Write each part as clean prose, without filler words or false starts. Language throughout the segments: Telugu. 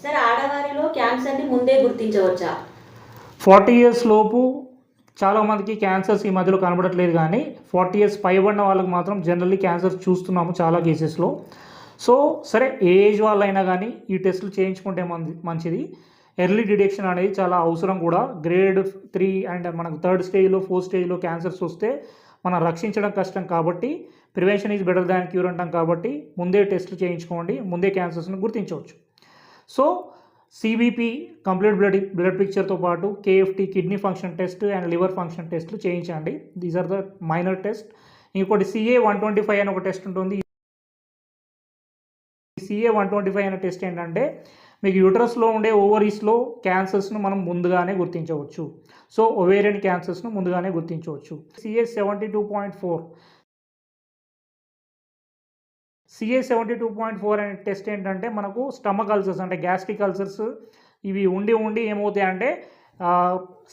సార్ ఆడవారిలో క్యాన్సర్‌ని ముందే గుర్తించవచ్చా? 40 ఇయర్స్ లోపు చాలామందికి క్యాన్సర్స్ ఈ మధ్యలో కనబడట్లేదు కానీ 40 ఇయర్స్ పైబడిన వాళ్ళకి మాత్రం జనరల్లీ క్యాన్సర్స్ చూస్తున్నాము చాలా కేసెస్లో. సో సరే ఏ ఏజ్ వాళ్ళైనా కానీ ఈ టెస్టులు చేయించుకుంటే మంచిది. ఎర్లీ డిటెక్షన్ అనేది చాలా అవసరం కూడా. గ్రేడ్ 3 అండ్ మనకు థర్డ్ స్టేజ్లో 4th స్టేజ్లో క్యాన్సర్స్ వస్తే మనం రక్షించడం కష్టం కాబట్టి prevention is better than cure అంటాం కాబట్టి ముందే టెస్టులు చేయించుకోండి, ముందే క్యాన్సర్స్ని గుర్తించవచ్చు. సో సిబిపి కంప్లీట్ బ్లడ్ పిక్చర్తో పాటు KFT kidney function test and liver function టెస్ట్లు చేయించండి. These are the minor test. ఇంకోటి CA-125 అని ఒక టెస్ట్ ఉంటుంది. CA-125 అనే టెస్ట్ ఏంటంటే మీకు యూటరస్లో ఉండే ఓవరీస్లో క్యాన్సర్స్ను మనం ముందుగానే గుర్తించవచ్చు. సో ఒవేరియన్ క్యాన్సర్స్ను ముందుగానే గుర్తించవచ్చు. CA-72.4 అనే టెస్ట్ ఏంటంటే మనకు స్టమక్ అల్సర్స్ అంటే గ్యాస్ట్రిక్ అల్సర్స్ ఇవి ఉండి ఏమవుతాయంటే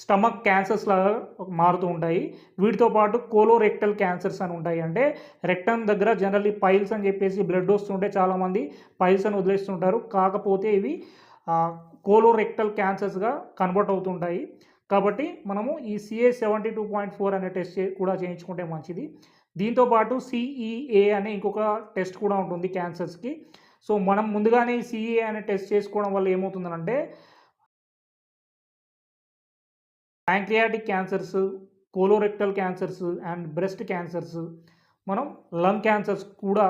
స్టమక్ క్యాన్సర్స్ లాగా మారుతూ ఉంటాయి. వీటితో పాటు కోలోరెక్టల్ క్యాన్సర్స్ అని ఉంటాయి. అంటే రెక్టమ్ దగ్గర జనరల్లీ పైల్స్ అని చెప్పేసి బ్లడ్ వస్తుంటే చాలామంది పైల్స్ అని వదిలేస్తుంటారు. కాకపోతే ఇవి కోలోరెక్టల్ క్యాన్సర్స్గా కన్వర్ట్ అవుతుంటాయి. కాబట్టి మనము ఈ CA-72.4 అనే టెస్ట్ కూడా చేయించుకుంటే మంచిది. దీంతోపాటు CEA అనే ఇంకొక టెస్ట్ కూడా ఉంటుంది క్యాన్సర్స్కి. సో మనం ముందుగానే ఈ CEA అనే టెస్ట్ చేసుకోవడం వల్ల ఏమవుతుందనంటే pancreatic cancers, colorectal cancers and breast cancers, మనం లంగ్ క్యాన్సర్స్ కూడా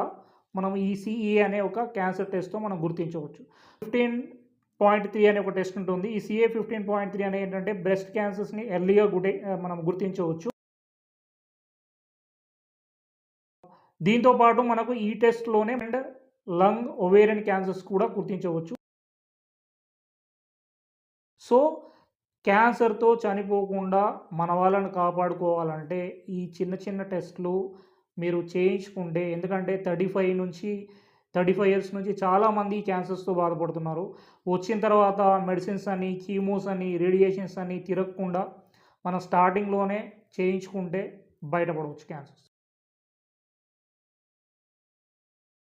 మనం ఈ CEA అనే ఒక క్యాన్సర్ టెస్ట్తో మనం గుర్తించవచ్చు. 15.3 అనే ఒక టెస్ట్ ఉంటుంది. ఈ CA-15.3 అనే ఏంటంటే బ్రెస్ట్ క్యాన్సర్స్ని ఎర్లీగా మనం గుర్తించవచ్చు. దీంతోపాటు మనకు ఈ టెస్ట్లోనే అండ్ లంగ్ ఒవేరియన్ క్యాన్సర్స్ కూడా గుర్తించవచ్చు. సో క్యాన్సర్తో చనిపోకుండా మన వాళ్ళని కాపాడుకోవాలంటే ఈ చిన్న టెస్టులు మీరు చేయించుకుంటే, ఎందుకంటే 35 ఇయర్స్ నుంచి చాలామంది క్యాన్సర్స్తో బాధపడుతున్నారు. వచ్చిన తర్వాత మెడిసిన్స్ అని, కీమోస్ అని, రేడియేషన్స్ అని తిరగకుండా మనం స్టార్టింగ్లోనే చేయించుకుంటే బయటపడవచ్చు క్యాన్సర్స్.